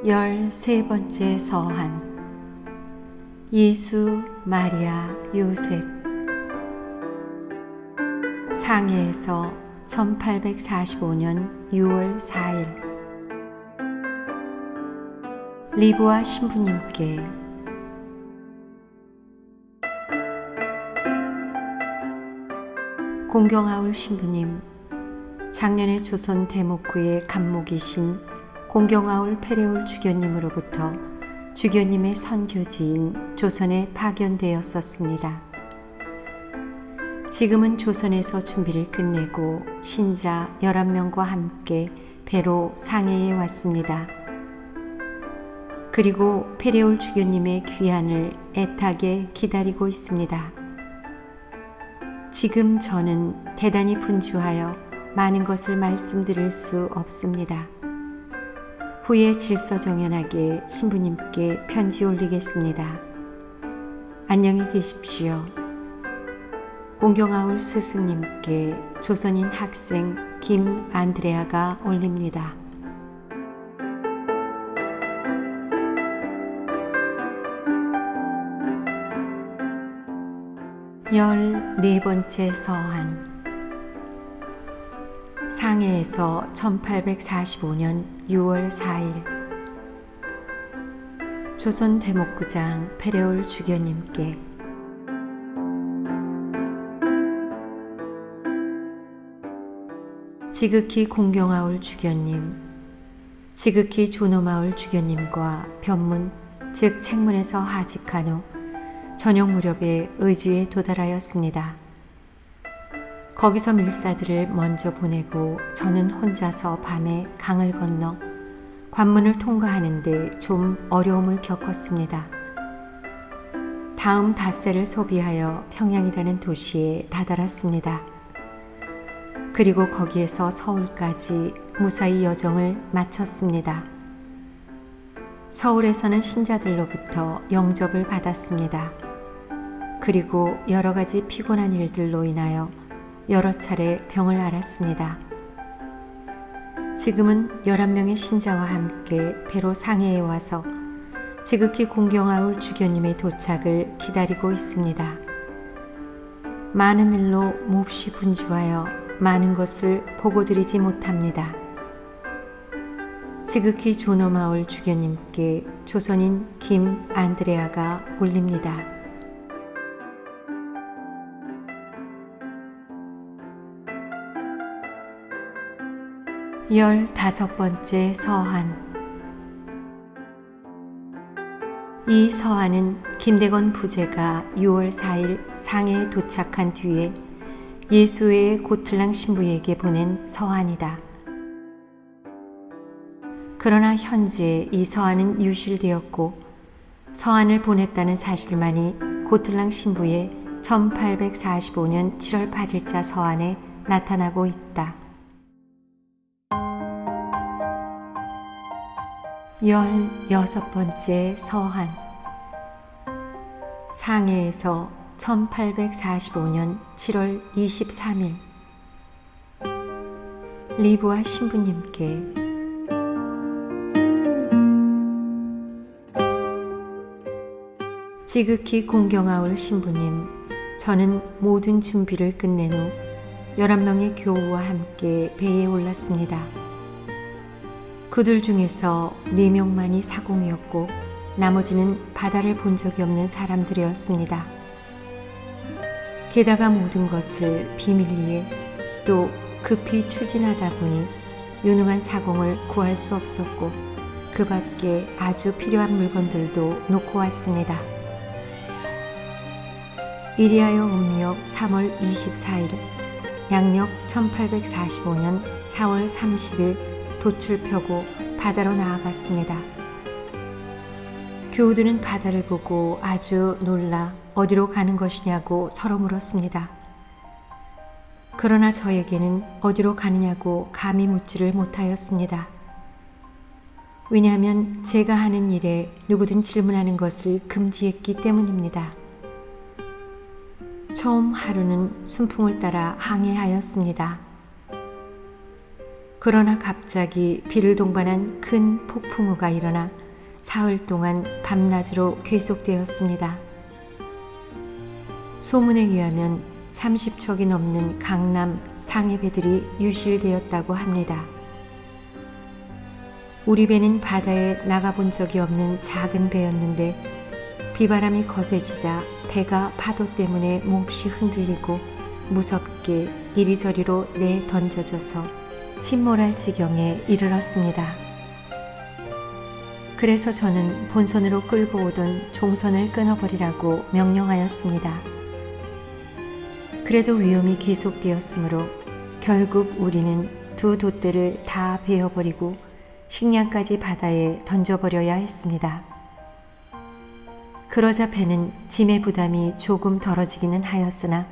13번째 서한. 예수, 마리아, 요셉. 상해에서 1845년 6월 4일. 리브와 신부님께. 공경아울 신부님, 작년에 조선 대목구의 감목이신 공경아울 페레올 주교님으로부터 주교님의 선교지인 조선에 파견되었었습니다. 지금은 조선에서 준비를 끝내고 신자 11명과 함께 배로 상해에 왔습니다. 그리고 페레올 주교님의 귀환을 애타게 기다리고 있습니다. 지금 저는 대단히 분주하여 많은 것을 말씀드릴 수 없습니다. 후에 질서정연하게 신부님께 편지 올리겠습니다. 안녕히 계십시오. 공경아울 스승님께 조선인 학생 김안드레아가 올립니다. 14번째 서한. 상해에서 1845년 6월 4일. 조선 대목구장 페레올 주교님께. 지극히 공경아울 주교님, 지극히 존엄아울 주교님과 변문, 즉 책문에서 하직한 후 저녁 무렵에 의주에 도달하였습니다. 거기서 밀사들을 먼저 보내고 저는 혼자서 밤에 강을 건너 관문을 통과하는데 좀 어려움을 겪었습니다. 다음 닷새를 소비하여 평양이라는 도시에 다다랐습니다. 그리고 거기에서 서울까지 무사히 여정을 마쳤습니다. 서울에서는 신자들로부터 영접을 받았습니다. 그리고 여러 가지 피곤한 일들로 인하여 여러 차례 병을 앓았습니다. 지금은 11명의 신자와 함께 배로 상해에 와서 지극히 공경아울 주교님의 도착을 기다리고 있습니다. 많은 일로 몹시 분주하여 많은 것을 보고드리지 못합니다. 지극히 존엄아울 주교님께 조선인 김안드레아가 올립니다. 15번째 서한. 이 서한은 김대건 부제가 6월 4일 상해에 도착한 뒤에 예수의 고틀랑 신부에게 보낸 서한이다. 그러나 현재 이 서한은 유실되었고 서한을 보냈다는 사실만이 고틀랑 신부의 1845년 7월 8일자 서한에 나타나고 있다. 16번째 서한. 상해에서 1845년 7월 23일. 리브와 신부님께. 지극히 공경아울 신부님, 저는 모든 준비를 끝낸 후 11명의 교우와 함께 배에 올랐습니다. 그들 중에서 4명만이 사공이었고 나머지는 바다를 본 적이 없는 사람들이었습니다. 게다가 모든 것을 비밀리에 또 급히 추진하다 보니 유능한 사공을 구할 수 없었고 그 밖에 아주 필요한 물건들도 놓고 왔습니다. 이리하여 음력 3월 24일, 양력 1845년 4월 30일 돛을 펴고 바다로 나아갔습니다. 교우들은 바다를 보고 아주 놀라 어디로 가는 것이냐고 서로 물었습니다. 그러나 저에게는 어디로 가느냐고 감히 묻지를 못하였습니다. 왜냐하면 제가 하는 일에 누구든 질문하는 것을 금지했기 때문입니다. 처음 하루는 순풍을 따라 항해하였습니다. 그러나 갑자기 비를 동반한 큰 폭풍우가 일어나 사흘 동안 밤낮으로 계속되었습니다. 소문에 의하면 30척이 넘는 강남 상해 배들이 유실되었다고 합니다. 우리 배는 바다에 나가본 적이 없는 작은 배였는데 비바람이 거세지자 배가 파도 때문에 몹시 흔들리고 무섭게 이리저리로 내던져져서 침몰할 지경에 이르렀습니다. 그래서 저는 본선으로 끌고 오던 종선을 끊어버리라고 명령하였습니다. 그래도 위험이 계속되었으므로 결국 우리는 두 돛대를 다 베어버리고 식량까지 바다에 던져버려야 했습니다. 그러자 배는 짐의 부담이 조금 덜어지기는 하였으나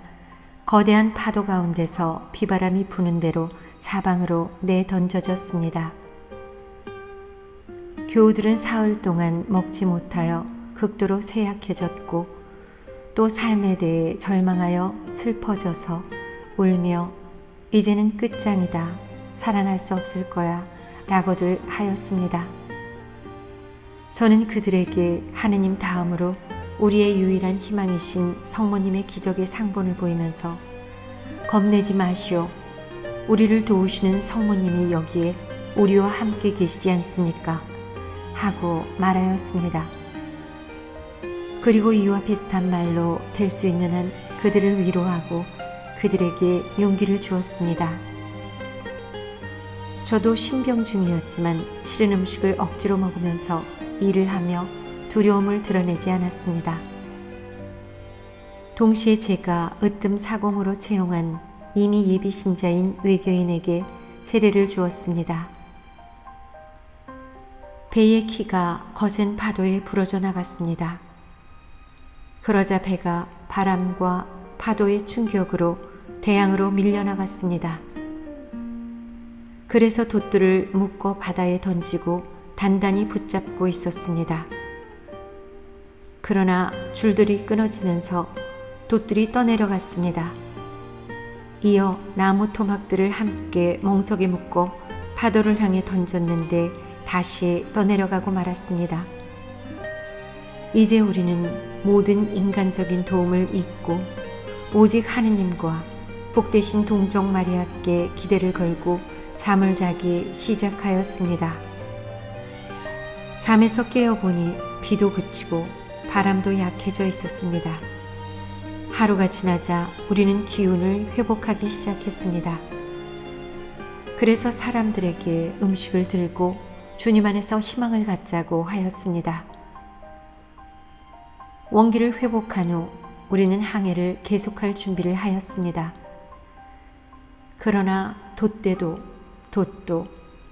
거대한 파도 가운데서 비바람이 부는 대로 사방으로 내던져졌습니다. 교우들은 사흘 동안 먹지 못하여 극도로 쇠약해졌고 또 삶에 대해 절망하여 슬퍼져서 울며 이제는 끝장이다, 살아날 수 없을 거야 라고들 하였습니다. 저는 그들에게 하느님 다음으로 우리의 유일한 희망이신 성모님의 기적의 상본을 보이면서 겁내지 마시오. 우리를 도우시는 성모님이 여기에 우리와 함께 계시지 않습니까? 하고 말하였습니다. 그리고 이와 비슷한 말로 될 수 있는 한 그들을 위로하고 그들에게 용기를 주었습니다. 저도 신병 중이었지만 싫은 음식을 억지로 먹으면서 일을 하며 두려움을 드러내지 않았습니다. 동시에 제가 으뜸 사공으로 채용한 이미 예비 신자인 외교인에게 세례를 주었습니다. 배의 키가 거센 파도에 부러져 나갔습니다. 그러자 배가 바람과 파도의 충격으로 대양으로 밀려나갔습니다. 그래서 돛들을 묶어 바다에 던지고 단단히 붙잡고 있었습니다. 그러나 줄들이 끊어지면서 돛들이 떠내려갔습니다. 이어 나무 토막들을 함께 멍석에 묶어 파도를 향해 던졌는데 다시 떠내려가고 말았습니다. 이제 우리는 모든 인간적인 도움을 잊고 오직 하느님과 복되신 동정 마리아께 기대를 걸고 잠을 자기 시작하였습니다. 잠에서 깨어보니 비도 그치고 바람도 약해져 있었습니다. 하루가 지나자 우리는 기운을 회복하기 시작했습니다. 그래서 사람들에게 음식을 들고 주님 안에서 희망을 갖자고 하였습니다. 원기를 회복한 후 우리는 항해를 계속할 준비를 하였습니다. 그러나 돛대도 돛도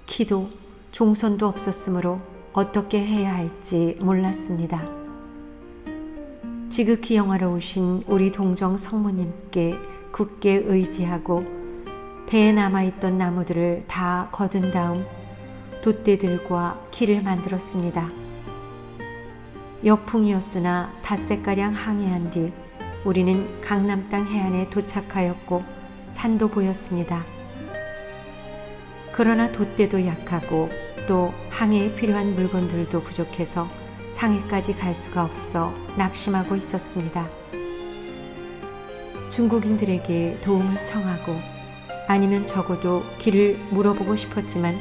키도 종선도 없었으므로 어떻게 해야 할지 몰랐습니다. 지극히 영화로우신 우리 동정 성모님께 굳게 의지하고 배에 남아있던 나무들을 다 거둔 다음 돛대들과 키를 만들었습니다. 역풍이었으나 닷새가량 항해한 뒤 우리는 강남 땅 해안에 도착하였고 산도 보였습니다. 그러나 돛대도 약하고 또 항해에 필요한 물건들도 부족해서 상해까지 갈 수가 없어 낙심하고 있었습니다. 중국인들에게 도움을 청하고 아니면 적어도 길을 물어보고 싶었지만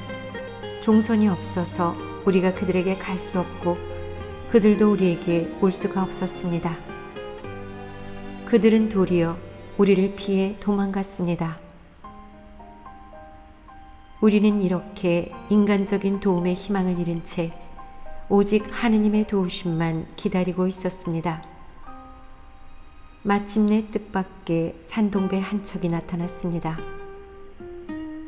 종선이 없어서 우리가 그들에게 갈 수 없고 그들도 우리에게 올 수가 없었습니다. 그들은 도리어 우리를 피해 도망갔습니다. 우리는 이렇게 인간적인 도움의 희망을 잃은 채 오직 하느님의 도우심만 기다리고 있었습니다. 마침내 뜻밖의 산동배 한 척이 나타났습니다.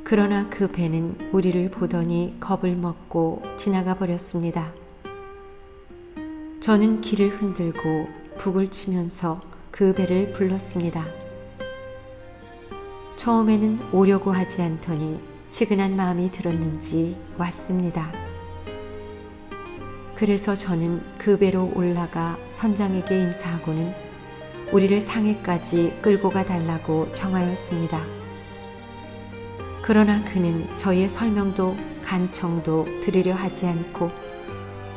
그러나 그 배는 우리를 보더니 겁을 먹고 지나가 버렸습니다. 저는 길을 흔들고 북을 치면서 그 배를 불렀습니다. 처음에는 오려고 하지 않더니 치근한 마음이 들었는지 왔습니다. 그래서 저는 그 배로 올라가 선장에게 인사하고는 우리를 상해까지 끌고 가 달라고 청하였습니다. 그러나 그는 저희의 설명도 간청도 들으려 하지 않고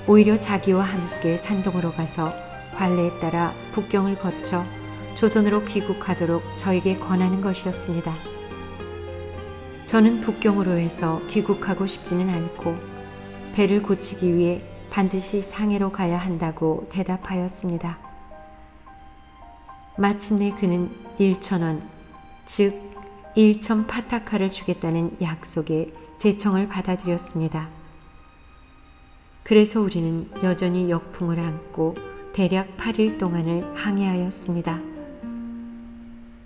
오히려 자기와 함께 산동으로 가서 관례에 따라 북경을 거쳐 조선으로 귀국하도록 저에게 권하는 것이었습니다. 저는 북경으로 해서 귀국하고 싶지는 않고 배를 고치기 위해 반드시 상해로 가야 한다고 대답하였습니다. 마침내 그는 1,000원, 즉 1천 파타카를 주겠다는 약속에 제 청을 받아들였습니다. 그래서 우리는 여전히 역풍을 안고 대략 8일 동안을 항해하였습니다.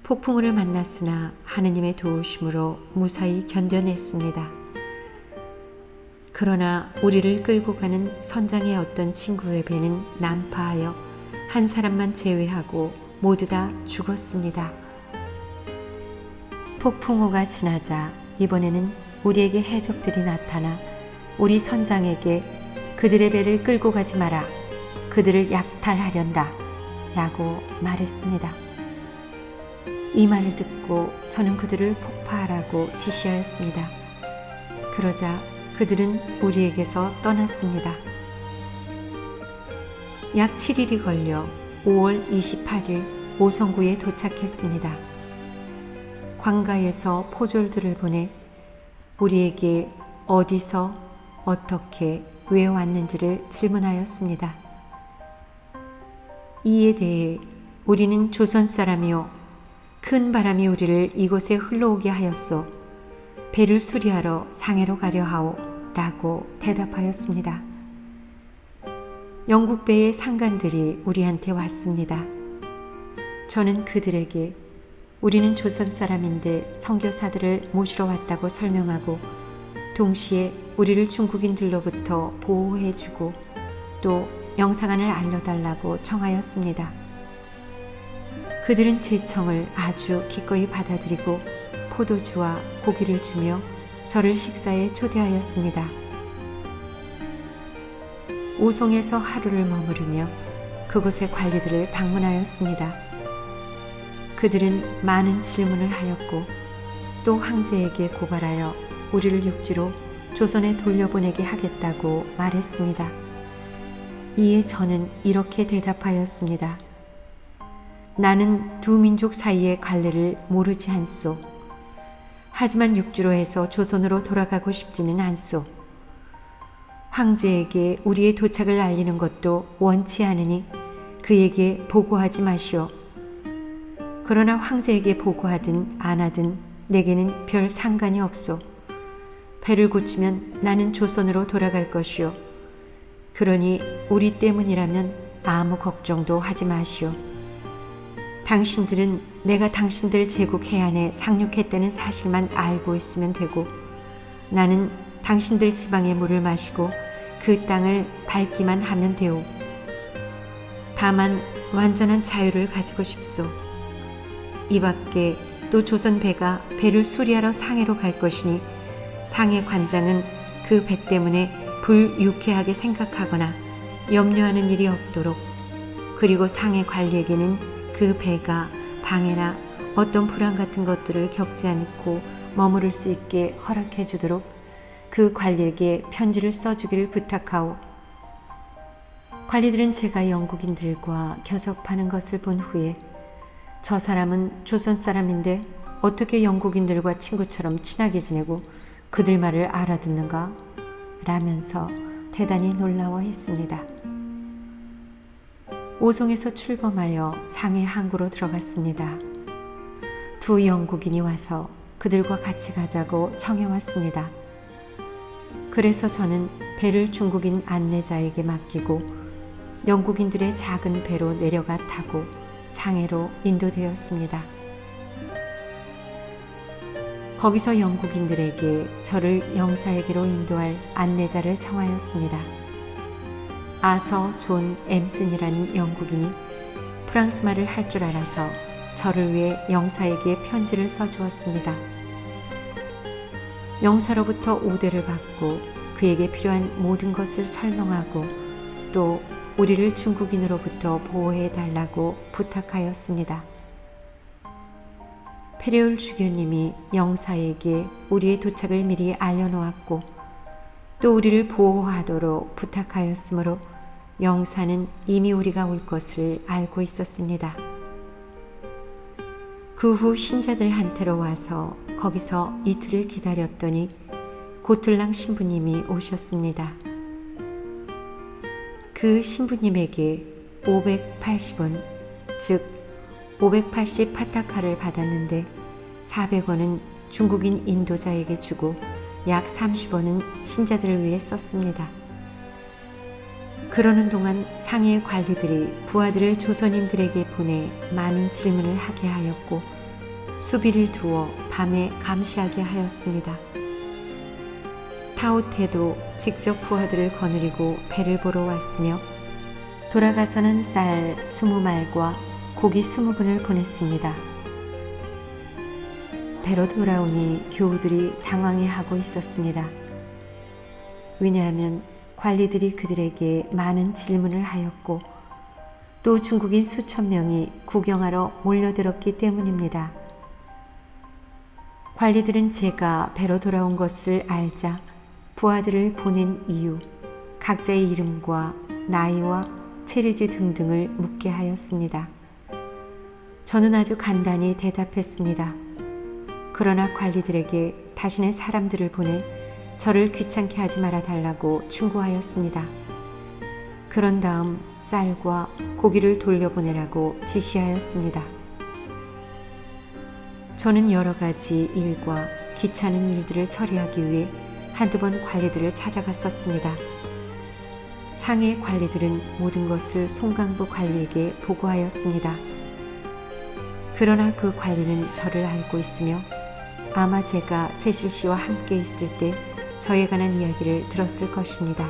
폭풍우를 만났으나 하느님의 도우심으로 무사히 견뎌냈습니다. 그러나 우리를 끌고 가는 선장의 어떤 친구의 배는 난파하여 한 사람만 제외하고 모두 다 죽었습니다. 폭풍우가 지나자 이번에는 우리에게 해적들이 나타나 우리 선장에게 그들의 배를 끌고 가지 마라, 그들을 약탈하련다 라고 말했습니다. 이 말을 듣고 저는 그들을 폭파하라고 지시하였습니다. 그러자 그들은 우리에게서 떠났습니다. 약 7일이 걸려 5월 28일 오성구에 도착했습니다. 관가에서 포졸들을 보내 우리에게 어디서 어떻게 왜 왔는지를 질문하였습니다. 이에 대해 우리는 조선 사람이요 큰 바람이 우리를 이곳에 흘러오게 하였소. 배를 수리하러 상해로 가려 하오 라고 대답하였습니다. 영국 배의 상관들이 우리한테 왔습니다. 저는 그들에게 우리는 조선 사람인데 선교사들을 모시러 왔다고 설명하고 동시에 우리를 중국인들로부터 보호해주고 또 영상안을 알려달라고 청하였습니다. 그들은 제 청을 아주 기꺼이 받아들이고 포도주와 고기를 주며 저를 식사에 초대하였습니다. 오송에서 하루를 머무르며 그곳의 관리들을 방문하였습니다. 그들은 많은 질문을 하였고 또 황제에게 고발하여 우리를 육지로 조선에 돌려보내게 하겠다고 말했습니다. 이에 저는 이렇게 대답하였습니다. 나는 두 민족 사이의 관례를 모르지 않소. 하지만 육지로 해서 조선으로 돌아가고 싶지는 않소. 황제에게 우리의 도착을 알리는 것도 원치 않으니 그에게 보고하지 마시오. 그러나 황제에게 보고하든 안 하든 내게는 별 상관이 없소. 배를 고치면 나는 조선으로 돌아갈 것이오. 그러니 우리 때문이라면 아무 걱정도 하지 마시오. 당신들은 내가 당신들 제국 해안에 상륙했다는 사실만 알고 있으면 되고 나는 당신들 지방의 물을 마시고 그 땅을 밟기만 하면 되오. 다만 완전한 자유를 가지고 싶소. 이 밖에 또 조선 배가 배를 수리하러 상해로 갈 것이니 상해 관장은 그 배 때문에 불유쾌하게 생각하거나 염려하는 일이 없도록, 그리고 상해 관리에게는 그 배가 방해나 어떤 불안 같은 것들을 겪지 않고 머무를 수 있게 허락해 주도록 그 관리에게 편지를 써주기를 부탁하오. 관리들은 제가 영국인들과 교섭하는 것을 본 후에 저 사람은 조선 사람인데 어떻게 영국인들과 친구처럼 친하게 지내고 그들 말을 알아듣는가? 라면서 대단히 놀라워했습니다. 오송에서 출범하여 상해 항구로 들어갔습니다. 두 영국인이 와서 그들과 같이 가자고 청해왔습니다. 그래서 저는 배를 중국인 안내자에게 맡기고 영국인들의 작은 배로 내려가 타고 상해로 인도되었습니다. 거기서 영국인들에게 저를 영사에게로 인도할 안내자를 청하였습니다. 아서 존 엠슨이라는 영국인이 프랑스 말을 할 줄 알아서 저를 위해 영사에게 편지를 써주었습니다. 영사로부터 우대를 받고 그에게 필요한 모든 것을 설명하고 또 우리를 중국인으로부터 보호해 달라고 부탁하였습니다. 페레올 주교님이 영사에게 우리의 도착을 미리 알려놓았고 또 우리를 보호하도록 부탁하였으므로 영사는 이미 우리가 올 것을 알고 있었습니다. 그 후 신자들한테로 와서 거기서 이틀을 기다렸더니 고틀랑 신부님이 오셨습니다. 그 신부님에게 580원, 즉 580 파타카를 받았는데 400원은 중국인 인도자에게 주고 약 30원은 신자들을 위해 썼습니다. 그러는 동안 상해 관리들이 부하들을 조선인들에게 보내 많은 질문을 하게 하였고 수비를 두어 밤에 감시하게 하였습니다. 타오테도 직접 부하들을 거느리고 배를 보러 왔으며 돌아가서는 쌀 20말과 고기 20분을 보냈습니다. 배로 돌아오니 교우들이 당황해하고 있었습니다. 왜냐하면 관리들이 그들에게 많은 질문을 하였고 또 중국인 수천 명이 구경하러 몰려들었기 때문입니다. 관리들은 제가 배로 돌아온 것을 알자 부하들을 보낸 이유, 각자의 이름과 나이와 체류지 등등을 묻게 하였습니다. 저는 아주 간단히 대답했습니다. 그러나 관리들에게 다시는 사람들을 보내 저를 귀찮게 하지 말아달라고 충고하였습니다. 그런 다음 쌀과 고기를 돌려보내라고 지시하였습니다. 저는 여러 가지 일과 귀찮은 일들을 처리하기 위해 한두 번 관리들을 찾아갔었습니다. 상해 관리들은 모든 것을 송강부 관리에게 보고하였습니다. 그러나 그 관리는 저를 알고 있으며 아마 제가 세실 씨와 함께 있을 때 저에 관한 이야기를 들었을 것입니다.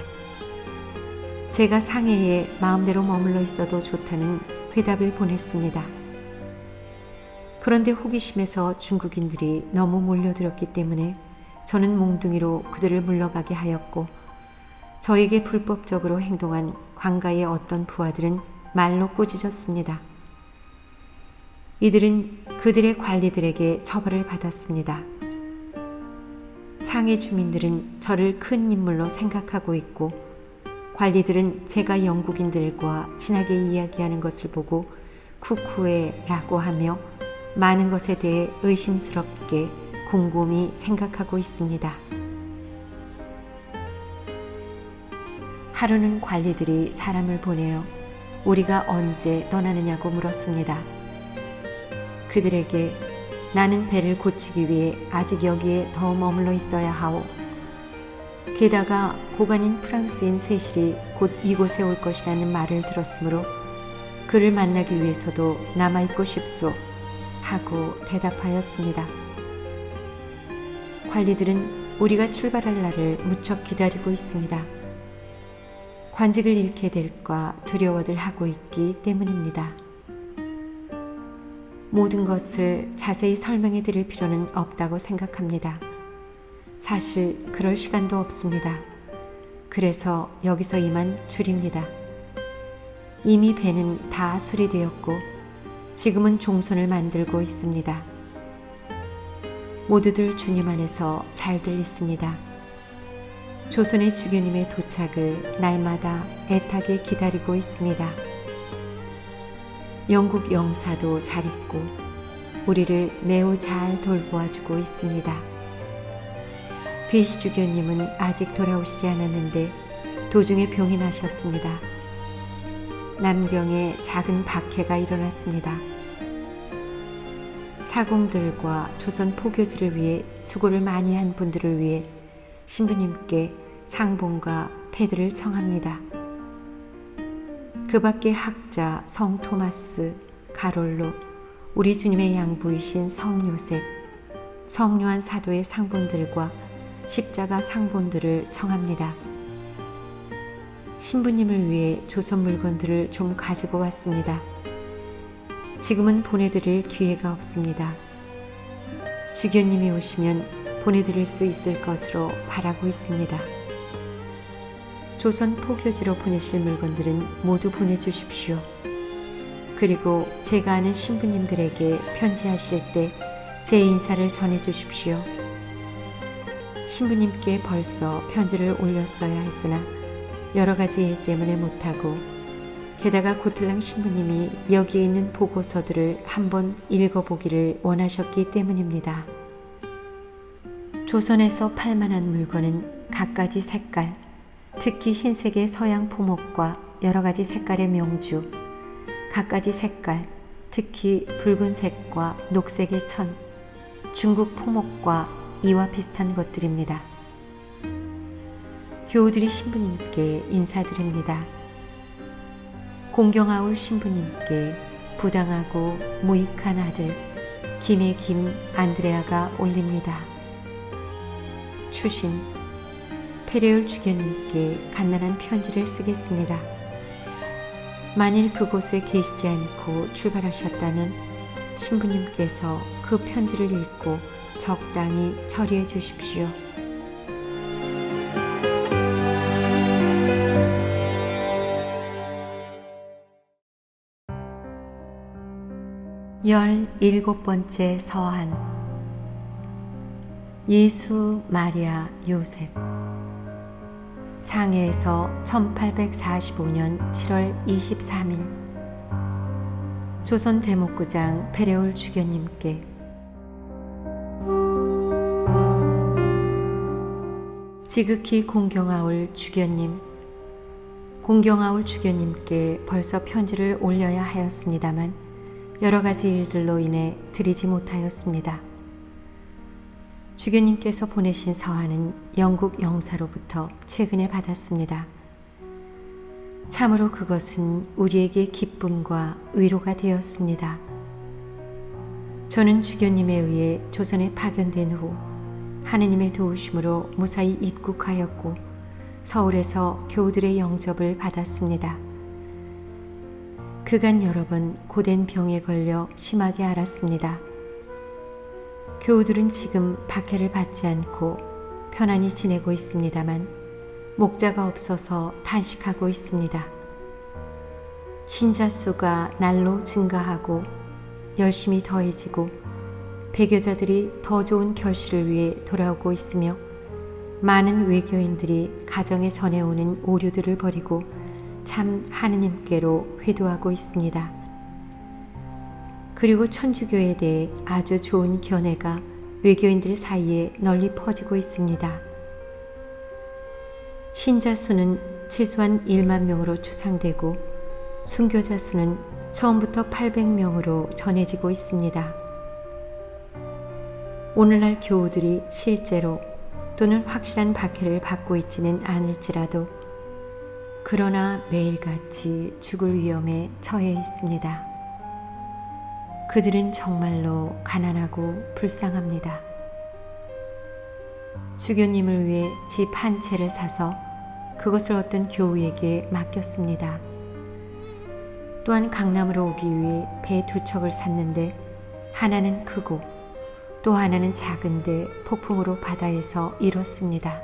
제가 상해에 마음대로 머물러 있어도 좋다는 회답을 보냈습니다. 그런데 호기심에서 중국인들이 너무 몰려들었기 때문에 저는 몽둥이로 그들을 물러가게 하였고 저에게 불법적으로 행동한 관가의 어떤 부하들은 말로 꾸짖었습니다. 이들은 그들의 관리들에게 처벌을 받았습니다. 상해 주민들은 저를 큰 인물로 생각하고 있고 관리들은 제가 영국인들과 친하게 이야기하는 것을 보고 쿠쿠에라고 하며 많은 것에 대해 의심스럽게 곰곰이 생각하고 있습니다. 하루는 관리들이 사람을 보내어 우리가 언제 떠나느냐고 물었습니다. 그들에게 나는 배를 고치기 위해 아직 여기에 더 머물러 있어야 하오. 게다가 고관인 프랑스인 세실이 곧 이곳에 올 것이라는 말을 들었으므로 그를 만나기 위해서도 남아있고 싶소 하고 대답하였습니다. 관리들은 우리가 출발할 날을 무척 기다리고 있습니다. 관직을 잃게 될까 두려워들 하고 있기 때문입니다. 모든 것을 자세히 설명해 드릴 필요는 없다고 생각합니다. 사실 그럴 시간도 없습니다. 그래서 여기서 이만 줄입니다. 이미 배는 다 수리되었고 지금은 종선을 만들고 있습니다. 모두들 주님 안에서 잘들 있습니다. 조선의 주교님의 도착을 날마다 애타게 기다리고 있습니다. 영국 영사도 잘 있고 우리를 매우 잘 돌보아주고 있습니다. 베시 주교님은 아직 돌아오시지 않았는데 도중에 병이 나셨습니다. 남경에 작은 박해가 일어났습니다. 사공들과 조선 포교지를 위해 수고를 많이 한 분들을 위해 신부님께 상봉과 패드를 청합니다. 그 밖에 학자 성 토마스, 가롤로, 우리 주님의 양부이신 성 요셉, 성 요한 사도의 상본들과 십자가 상본들을 청합니다. 신부님을 위해 조선 물건들을 좀 가지고 왔습니다. 지금은 보내드릴 기회가 없습니다. 주교님이 오시면 보내드릴 수 있을 것으로 바라고 있습니다. 조선 포교지로 보내실 물건들은 모두 보내주십시오. 그리고 제가 아는 신부님들에게 편지하실 때 제 인사를 전해 주십시오. 신부님께 벌써 편지를 올렸어야 했으나 여러 가지 일 때문에 못하고, 게다가 고틀랑 신부님이 여기에 있는 보고서들을 한번 읽어보기를 원하셨기 때문입니다. 조선에서 팔만한 물건은 갖가지 색깔, 특히 흰색의 서양 포목과 여러 가지 색깔의 명주, 갖가지 색깔, 특히 붉은색과 녹색의 천, 중국 포목과 이와 비슷한 것들입니다. 교우들이 신부님께 인사드립니다. 공경아울 신부님께 부당하고 무익한 아들 김의 김 안드레아가 올립니다. 추신 페레올 주교님께 간단한 편지를 쓰겠습니다. 만일 그곳에 계시지 않고 출발하셨다면 신부님께서 그 편지를 읽고 적당히 처리해 주십시오. 열일곱 번째 서한. 예수, 마리아, 요셉. 상해에서 1845년 7월 23일 조선 대목구장 페레올 주교님께. 지극히 공경하올 주교님, 공경하올 주교님께 벌써 편지를 올려야 하였습니다만 여러 가지 일들로 인해 드리지 못하였습니다. 주교님께서 보내신 서한은 영국 영사로부터 최근에 받았습니다. 참으로 그것은 우리에게 기쁨과 위로가 되었습니다. 저는 주교님에 의해 조선에 파견된 후 하느님의 도우심으로 무사히 입국하였고 서울에서 교우들의 영접을 받았습니다. 그간 여러 번 고된 병에 걸려 심하게 앓았습니다. 교우들은 지금 박해를 받지 않고 편안히 지내고 있습니다만 목자가 없어서 탄식하고 있습니다. 신자 수가 날로 증가하고 열심히 더해지고 배교자들이 더 좋은 결실을 위해 돌아오고 있으며 많은 외교인들이 가정에 전해오는 오류들을 버리고 참 하느님께로 회도하고 있습니다. 그리고 천주교에 대해 아주 좋은 견해가 외교인들 사이에 널리 퍼지고 있습니다. 신자 수는 최소한 1만 명으로 추상되고 순교자 수는 처음부터 800명으로 전해지고 있습니다. 오늘날 교우들이 실제로 또는 확실한 박해를 받고 있지는 않을지라도 그러나 매일같이 죽을 위험에 처해 있습니다. 그들은 정말로 가난하고 불쌍합니다. 주교님을 위해 집 한 채를 사서 그것을 어떤 교우에게 맡겼습니다. 또한 강남으로 오기 위해 배 2척을 샀는데 하나는 크고 또 하나는 작은데 폭풍으로 바다에서 잃었습니다.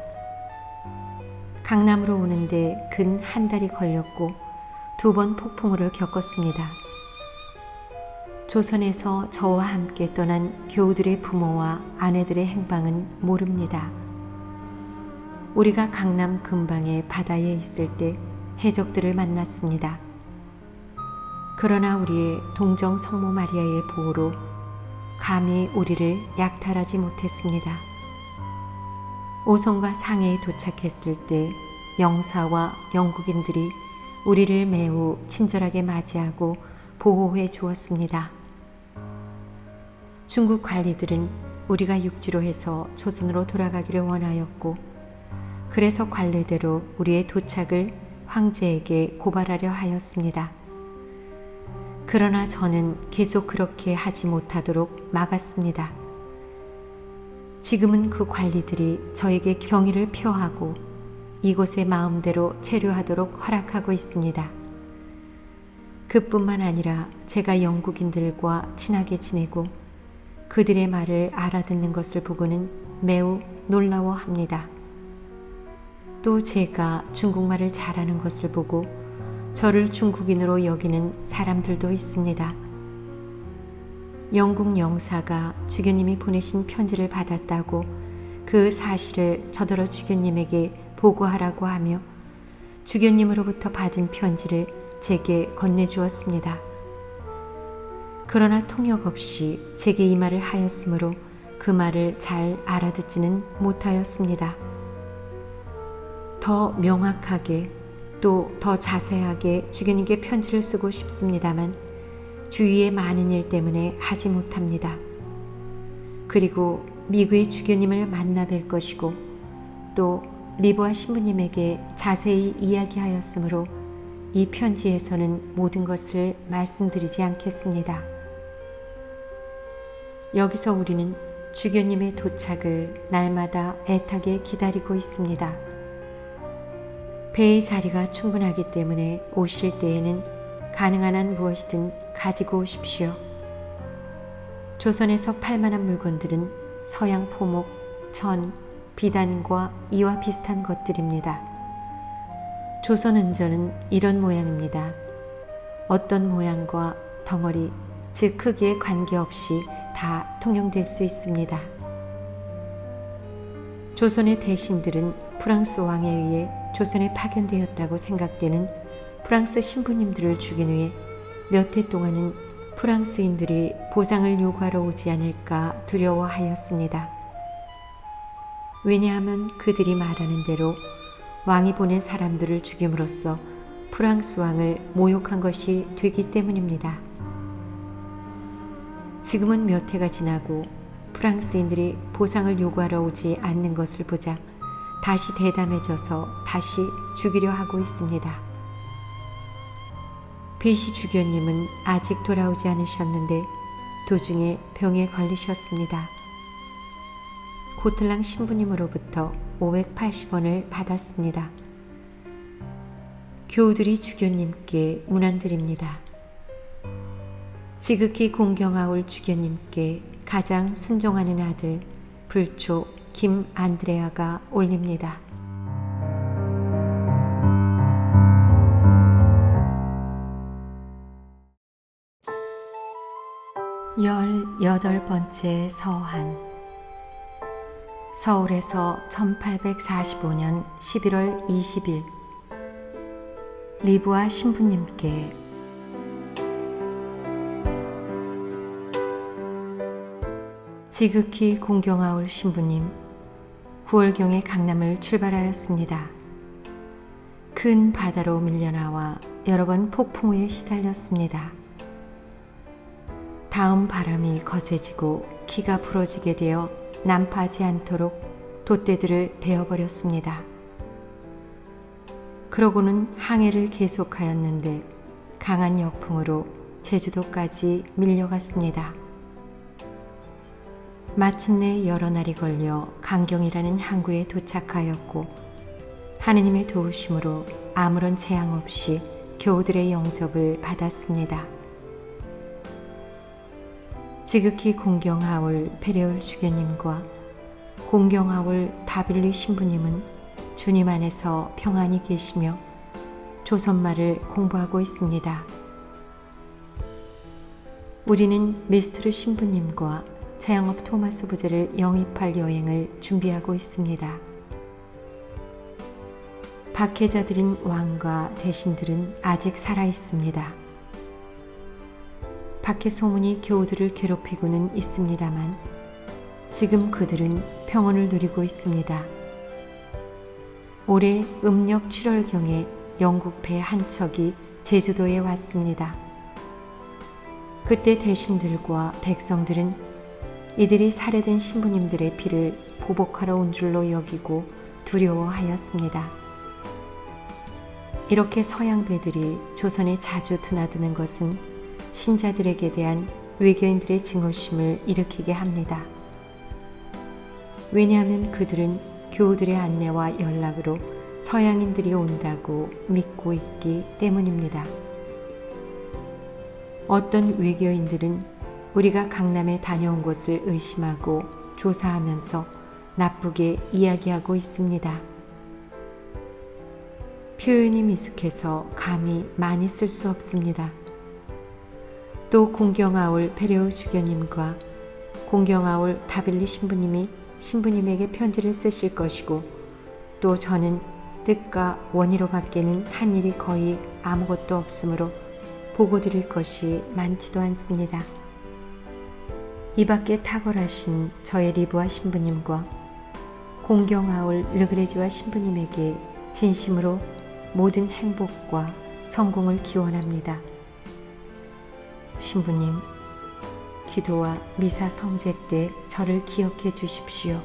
강남으로 오는데 근 한 달이 걸렸고 2번 폭풍우를 겪었습니다. 조선에서 저와 함께 떠난 교우들의 부모와 아내들의 행방은 모릅니다. 우리가 강남 근방의 바다에 있을 때 해적들을 만났습니다. 그러나 우리의 동정 성모 마리아의 보호로 감히 우리를 약탈하지 못했습니다. 오성과 상해에 도착했을 때 영사와 영국인들이 우리를 매우 친절하게 맞이하고 보호해 주었습니다. 중국 관리들은 우리가 육지로 해서 조선으로 돌아가기를 원하였고 그래서 관례대로 우리의 도착을 황제에게 고발하려 하였습니다. 그러나 저는 계속 그렇게 하지 못하도록 막았습니다. 지금은 그 관리들이 저에게 경의를 표하고 이곳에 마음대로 체류하도록 허락하고 있습니다. 그뿐만 아니라 제가 영국인들과 친하게 지내고 그들의 말을 알아듣는 것을 보고는 매우 놀라워합니다. 또 제가 중국말을 잘하는 것을 보고 저를 중국인으로 여기는 사람들도 있습니다. 영국 영사가 주교님이 보내신 편지를 받았다고 그 사실을 저더러 주교님에게 보고하라고 하며 주교님으로부터 받은 편지를 제게 건네주었습니다. 그러나 통역 없이 제게 이 말을 하였으므로 그 말을 잘 알아듣지는 못하였습니다. 더 명확하게 또 더 자세하게 주교님께 편지를 쓰고 싶습니다만 주위의 많은 일 때문에 하지 못합니다. 그리고 미국의 주교님을 만나 뵐 것이고 또 리보아 신부님에게 자세히 이야기하였으므로 이 편지에서는 모든 것을 말씀드리지 않겠습니다. 여기서 우리는 주교님의 도착을 날마다 애타게 기다리고 있습니다. 배의 자리가 충분하기 때문에 오실 때에는 가능한 한 무엇이든 가지고 오십시오. 조선에서 팔만한 물건들은 서양 포목, 천, 비단과 이와 비슷한 것들입니다. 조선 은전은 이런 모양입니다. 어떤 모양과 덩어리, 즉 크기에 관계없이 다 통용될 수 있습니다. 조선의 대신들은 프랑스 왕에 의해 조선에 파견되었다고 생각되는 프랑스 신부님들을 죽인 후에 몇 해 동안은 프랑스인들이 보상을 요구하러 오지 않을까 두려워하였습니다. 왜냐하면 그들이 말하는 대로 왕이 보낸 사람들을 죽임으로써 프랑스 왕을 모욕한 것이 되기 때문입니다. 지금은 몇 해가 지나고 프랑스인들이 보상을 요구하러 오지 않는 것을 보자 다시 대담해져서 다시 죽이려 하고 있습니다. 베시 주교님은 아직 돌아오지 않으셨는데 도중에 병에 걸리셨습니다. 고틀랑 신부님으로부터 580원을 받았습니다. 교우들이 주교님께 문안드립니다. 지극히 공경하올 주교님께 가장 순종하는 아들 불초 김안드레아가 올립니다. 18번째 서한. 서울에서 1845년 11월 20일 리보아 신부님께 지극히 공경하올 신부님, 9월경에 강남을 출발하였습니다. 큰 바다로 밀려나와 여러 번 폭풍우에 시달렸습니다. 다음 바람이 거세지고 키가 부러지게 되어 난파하지 않도록 돛대들을 베어버렸습니다. 그러고는 항해를 계속하였는데 강한 역풍으로 제주도까지 밀려갔습니다. 마침내 여러 날이 걸려 강경이라는 항구에 도착하였고 하느님의 도우심으로 아무런 재앙 없이 교우들의 영접을 받았습니다. 지극히 공경하올 페레올 주교님과 공경하올 다빌리 신부님은 주님 안에서 평안히 계시며 조선말을 공부하고 있습니다. 우리는 미스트르 신부님과 자영업 토마스 부제를 영입할 여행을 준비하고 있습니다. 박해자들인 왕과 대신들은 아직 살아 있습니다. 박해 소문이 교우들을 괴롭히고는 있습니다만 지금 그들은 평온을 누리고 있습니다. 올해 음력 7월경에 영국 배 한 척이 제주도에 왔습니다. 그때 대신들과 백성들은 이들이 살해된 신부님들의 피를 보복하러 온 줄로 여기고 두려워하였습니다. 이렇게 서양 배들이 조선에 자주 드나드는 것은 신자들에게 대한 외교인들의 증오심을 일으키게 합니다. 왜냐하면 그들은 교우들의 안내와 연락으로 서양인들이 온다고 믿고 있기 때문입니다. 어떤 외교인들은 우리가 강남에 다녀온 것을 의심하고 조사하면서 나쁘게 이야기하고 있습니다. 표현이 미숙해서 감히 많이 쓸 수 없습니다. 또 공경아울 베레오 주교님과 공경아울 다빌리 신부님이 신부님에게 편지를 쓰실 것이고, 또 저는 뜻과 원의로 밖에는 한 일이 거의 아무것도 없으므로 보고 드릴 것이 많지도 않습니다. 이 밖에 탁월하신 저의 리브와 신부님과 공경아울 르그레지와 신부님에게 진심으로 모든 행복과 성공을 기원합니다. 신부님, 기도와 미사 성제 때 저를 기억해 주십시오.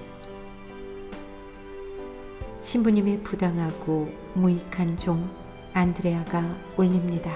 신부님의 부당하고 무익한 종 안드레아가 올립니다.